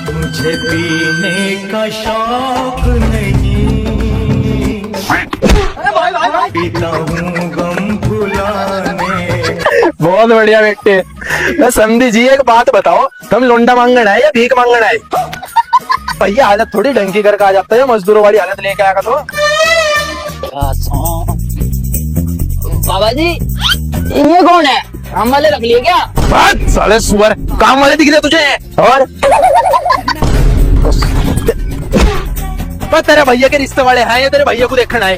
मुझे पीने का शौक नहीं, पीता हूँ गम भुलाने। बहुत बढ़िया बेटे। समझी जी एक बात बताओ, तुम लोंडा मांगना है या भीख मांगना है? भैया हालत थोड़ी ढंग करके आ जाता है, मजदूरों वाली हालत लेके आएगा तो। बाबा जी ये कौन है? काम वाले रख लिए क्या? बात साले सुअर, काम वाले दिख रहे तुझे? और तेरे भैया के रिश्ते वाले हैं या तेरे भैया को देखना है?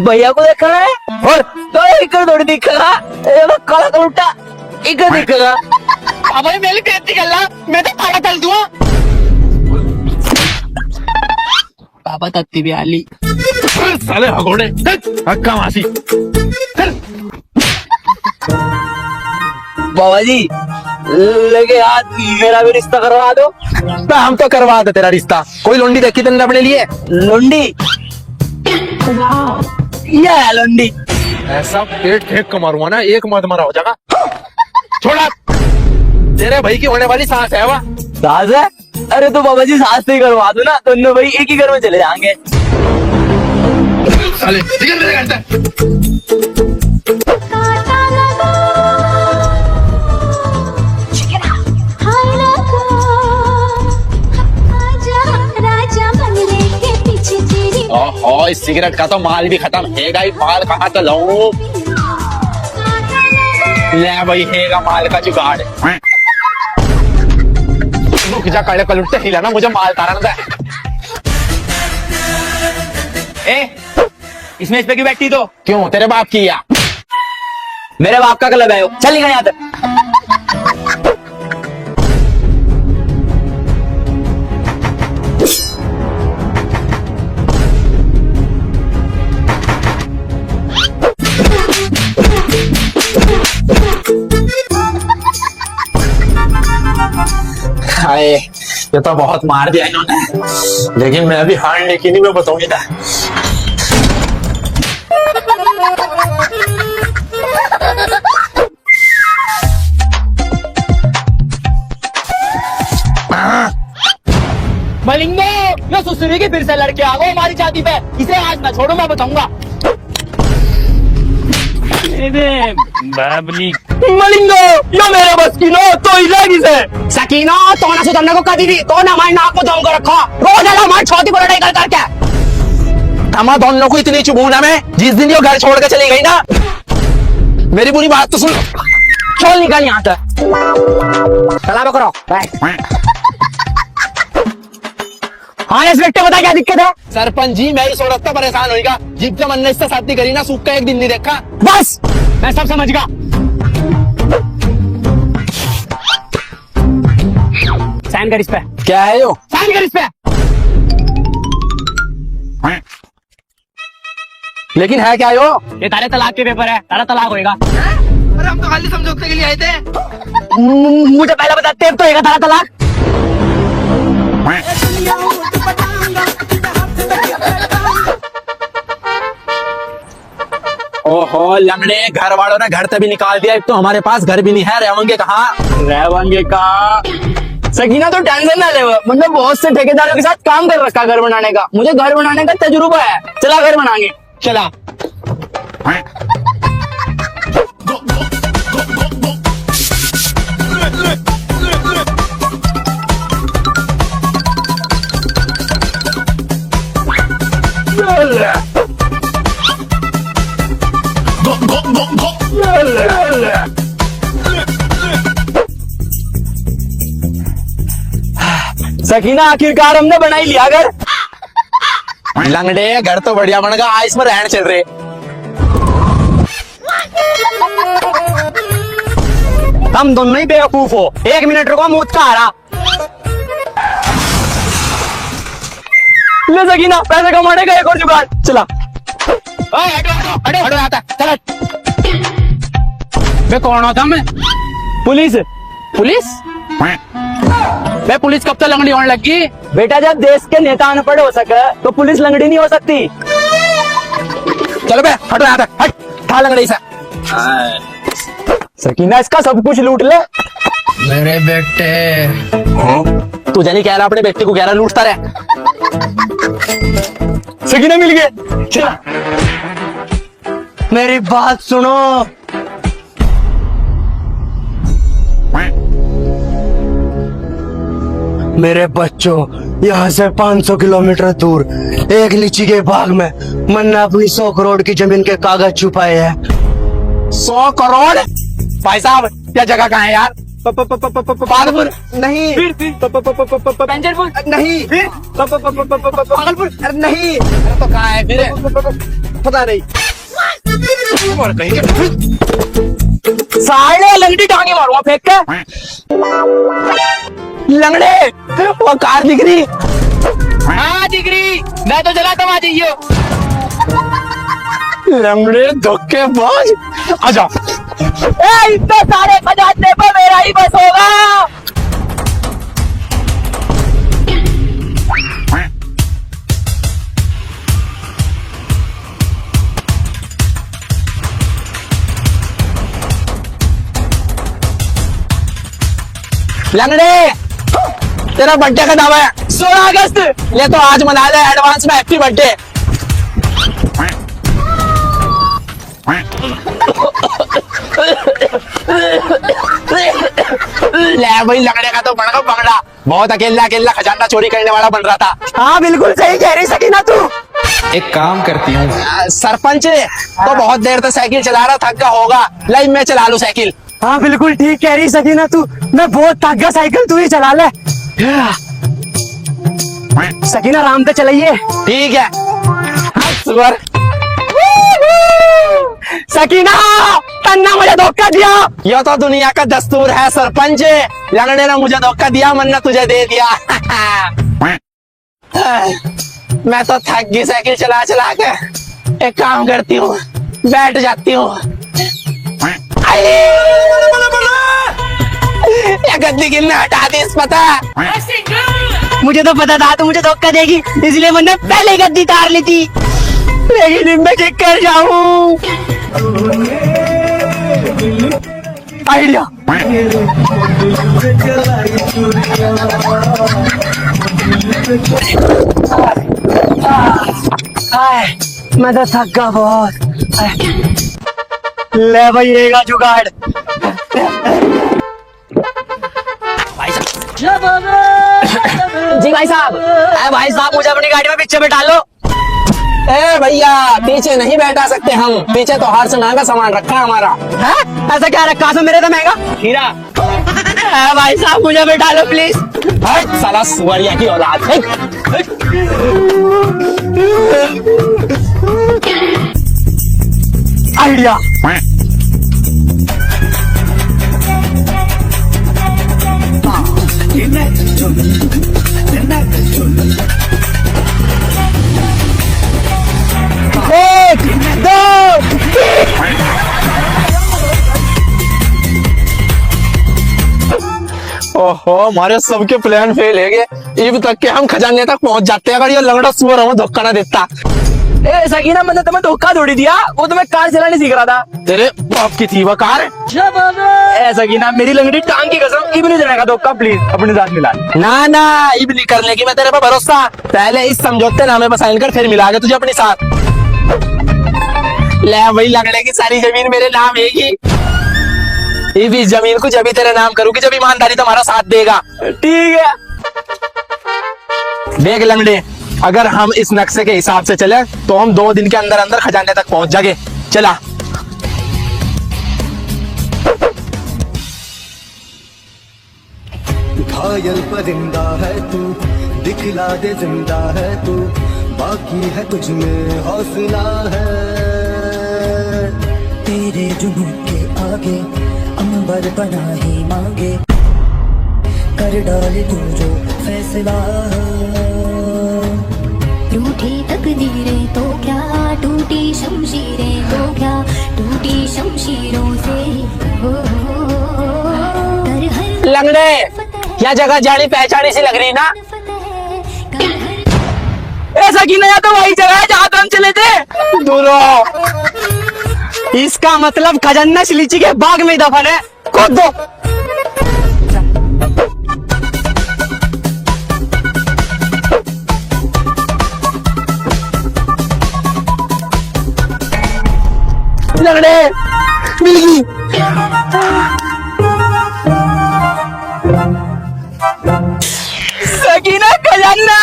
भैया को देखना है और तो एक थोड़ी दिखेगा, काला कलूटा एक दिखेगा। बाबा जी मेरी बेइज्जती कर रहा, मैं तो काला तल दूंगा। बाबा तत्ती भी आली साले भगोड़े, हक्का मासी। बाबा जी लगे हाथ मेरा भी रिश्ता करवा दो। हम तो करवा दे तेरा रिश्ता। कोई लोंडी देखी तुमने अपने लिए? लुंडी ये है लुंडी। ऐसा पेट फेंक कर मारूंगा ना, एक मत मरा हो जाएगा। छोड़ा, तेरे भाई की होने वाली सांस है वह। सास है? अरे तो बाबा जी सास नहीं करवा दो ना, दोनों भाई एक ही घर में चले जाएंगे। साले निकल मेरे घर से। ओहो, इस सिगरेट का तो माल भी खत्म हैगा, ही माल कहाँ तो लाऊं? ले भाई हैगा माल का जुगाड़। रुक जा काले कलुट्टे, हिलाना मुझे माल तारा ना। इसमें इस पे क्यों बैठी? तो क्यों तेरे बाप की या? मेरे बाप का क्लब है वो, चल निकल यहाँ तक। हाय, ये तो बहुत मार दिया इन्होंने, लेकिन मैं अभी हारने की नहीं, मैं बताऊंगा। मलिंगो, ये सुसुरी की फिर से लड़के आ गए हमारी छाती पे। इसे आज ना छोड़ो, मैं बताऊंगा। बाबली मलिंगो, यो मेरे बस की नो तो इलागी से। सकीना तो ना सुधरने को कभी भी तो ना हमारी नाक को दम को रखा, रोज आला हमारी छोटी को लड़ाई कर करके। हम दोनों को इतनी चुभूना में, जिस दिन ये घर छोड़ के चली गई ना, मेरी पूरी बात तो सुन। चल निकल यहाँ तक, चला करो। हाँ इंस्पेक्टर बता क्या दिक्कत है? सरपंच जी मैं इस औरत का परेशान होगा, जिब जब हमने इससे शादी करी ना, सूख का एक दिन नहीं देखा। बस मैं सब समझ गया। साइन कर इस पे। क्या है यो? साइन कर इस पे। लेकिन है क्या यो? ये तारे तलाक के पेपर है, तारा तलाक होएगा। अरे हम तो खाली समझौते के लिए आए थे। मुझे पहले बता, तेरे तो होएगा तारा तलाक। ओहो लंगड़े, घर वालों ने घर से भी निकाल दिया, एक तो हमारे पास घर भी नहीं है, रहेंगे कहाँ? रहेंगे का सकीना तो टेंशन ना ले, मतलब बहुत से ठेकेदारों के साथ काम कर रखा घर बनाने का, मुझे घर बनाने का तजुर्बा है। चला घर बनाएंगे, चला। सकीना आखिरकार हमने बना ही लिया घर। लंगड़े घर तो बढ़िया बन गया, इसमें रहन चल रहे। हम दोनों ही बेवकूफ हो, एक मिनट रुको, मुझ का आ रहा। ले सकीना पैसे कमाने का एक और जुगाड़, चला। हटो आता, चल। मैं कौन होता? मैं पुलिस। पुलिस? मैं पुलिस कब तक लंगड़ी होने लगी? बेटा जब देश के नेता अनपढ़ हो सके तो पुलिस लंगड़ी नहीं हो सकती। चलो बे, हटो यहाँ तक, हट, था लंगड़ी से। सकीना इसका सब कुछ लूट ले। मेरे बेटे तुझे नहीं कह रहा, अपने बेटे को कह रहा, लूटता रहे। सकीना मिल गए, चला। मेरी बात सुनो, मेरे बच्चों, यहाँ से 500 किलोमीटर दूर एक लीची के बाग में मन्ना अपनी 100 करोड़ की जमीन के कागज छुपाए हैं। 100 करोड़? भाई साहब, क्या जगह कहाँ है यार? पागलपुर नहीं, पंजरपुर नहीं, पागलपुर नहीं, तो कहाँ है फिर? पता नहीं। साले लंगड़ी टांगे मारूंगा फेंक के। लंगड़े, वो कार दिख रही? हाँ दिख रही, मैं तो चलाता हूँ, आ जाइए। लंगड़े धोखेबाज, आजा। इतने सारे खजाने पर मेरा ही बस होगा। लंगड़े, तेरा बर्थडे का दावा है 16 अगस्त, ले तो आज मना ले एडवांस में, हैप्पी बर्थडे। ले भाई, लंगड़े का तो बड़ा बंगड़ा, बहुत अकेला अकेला खजाना चोरी करने वाला बन रहा था। हाँ बिल्कुल सही कह रही सकीना तू। एक काम करती हूँ, सरपंच तो बहुत देर तक साइकिल चला रहा, थक गया होगा, लाइव में चला लूं साइकिल। हाँ बिल्कुल ठीक कह रही सकीना तू, मैं बहुत थक गया, साइकिल तू ही चला ले। सकीना आराम से चलाइए। ठीक है। सुपर। सकीना, तन्ना मुझे धोखा दिया। यह तो दुनिया का दस्तूर है सरपंच, लंगड़े ने मुझे धोखा दिया, मन्ना तुझे दे दिया। मैं तो थक गई साइकिल चला चला के, एक काम करती हूँ, बैठ जाती हूँ। गद्दी गिरने हटा दी, पता? मुझे तो पता था तू मुझे धोखा देगी, इसलिए मैंने पहले गद्दी तार ली थी, लेकिन मैं चेक कर जाऊं। आइडिया। मैं तो थक गया बहुत। ले भाई, रहेगा जुगाड़। जी भाई साहब। भाई साहब, मुझे अपनी गाड़ी में पीछे बैठा लो। ए भैया, पीछे नहीं बैठा सकते हम, पीछे तो हार से महंगा सामान रखा है हमारा। है? ऐसा क्या रखा है मेरे तो महंगा हीरा? भाई साहब, मुझे बैठा लो प्लीज। साला सुअरिया की औलाद। आइडिया। एक, दो, ओहो, हमारे सबके प्लान फेल है गए। अब तक के हम खजाने तक पहुंच जाते हैं, अगर ये लंगड़ा सुअर हमें धोखा ना देता। ए सकीना, मैंने तुम्हें धोखा थोड़ी दिया, वो तो मैं कार चलाने सीख रहा था। तेरे बाप की थी वो कार? ए सकीना, मेरी लंगड़ी टांग की कसम, इब नहीं देने का धोखा, प्लीज अपने साथ मिला। ना ना, इब नहीं करने की मैं तेरे पे भरोसा। पहले इस समझौते नामे पर साइन कर, फिर मिला के तुझे अपने साथ। ले वही, लंगड़े की सारी जमीन मेरे नाम है। इस जमीन को जब भी तेरे नाम करूंगी, जब ईमानदारी तुम्हारा साथ देगा। ठीक है। देख लंगड़े, अगर हम इस नक्शे के हिसाब से चले तो हम 2 दिन के अंदर अंदर खजाने तक पहुंच जाएंगे। चला। घायल परिंदा है तू, दिखला दे जिंदा है तू, बाकी है तुझ में हौसला है। तेरे जुनून के आगे अंबर बना ही मांगे, कर डाले तू जो फैसला। रूठी तकदीरें तो क्या, टूटी शमशीरें तो क्या, टूटी शमशीरों से हो। लंगड़े, क्या जगह जानी पहचानी सी लग रही ना? ऐसा कि नया तो वही जगह है जहाँ हम चले थे। दूरो, इसका मतलब खजाना लीची के बाग में दफन है। खोद दो। मिल गई। सकीना खजाना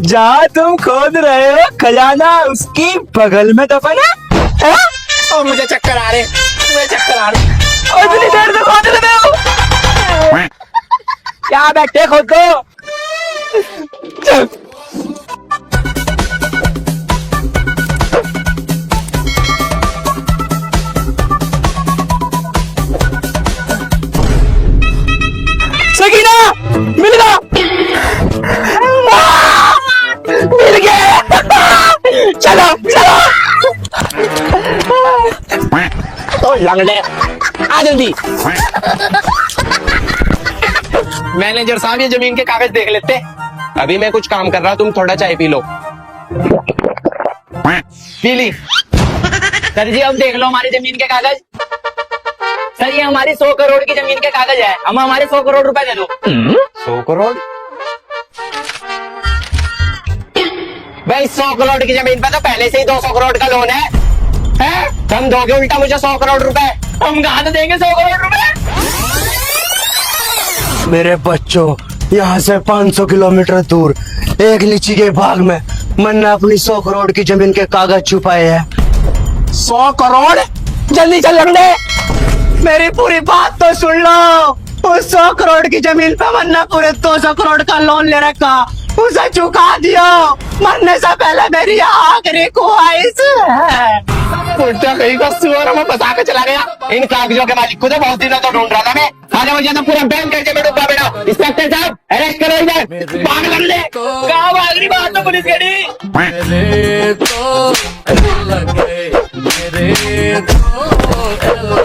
जहाँ तुम खोद रहे हो खजाना उसकी बगल में दफन है? और मुझे चक्कर आ रहे, मुझे चक्कर आ रहे। और इतनी देर से खोद रहे हो क्या बैठे खोद को। चल। सकीना मिल गया, मिल गया। चलो चलो तो लंगड़े आ जल्दी। मैनेजर साहब ये जमीन के कागज देख लेते। अभी मैं कुछ काम कर रहा हूं, तुम थोड़ा चाय पी लो। पी ली। सर जी अब देख लो हमारी जमीन के कागज। सर ये हमारी 100 करोड़ की जमीन के कागज है, हम हमारे 100 करोड़ रुपए दे दो। 100 करोड़ भाई 100 करोड़ की जमीन पे तो पहले से ही 200 करोड़ का लोन है? हम दोगे उल्टा मुझे 100 करोड़ रुपए, हम कहाँ से देंगे 100 करोड़ रुपए। मेरे बच्चों, यहाँ से 500 किलोमीटर दूर एक लीची के बाग में मैंने अपनी 100 करोड़ की जमीन के कागज छुपाए हैं। 100 करोड़? जल्दी चल लंगड़े, मेरी पूरी बात तो सुन लो। उस 100 करोड़ की जमीन पे मैंने पूरे 200 करोड़ का लोन ले रखा, उसे चुका दियो। मरने से पहले मेरी आखिरी ख्वाहिश है। उल्टा कहीं का सुअर हमें बता के चला गया। इन कागजों के मालिक को तो बहुत दिनों तो ढूंढ रहा था मैं। आज मुझे तो पूरा बैंक करके मैं डूबा बेटा। इंस्पेक्टर साहब अरेस्ट करो इधर। भाग लंगड़े, कहाँ भाग रही बात तो पुलिस गाड़ी। मेरे तो लगे, मेरे तो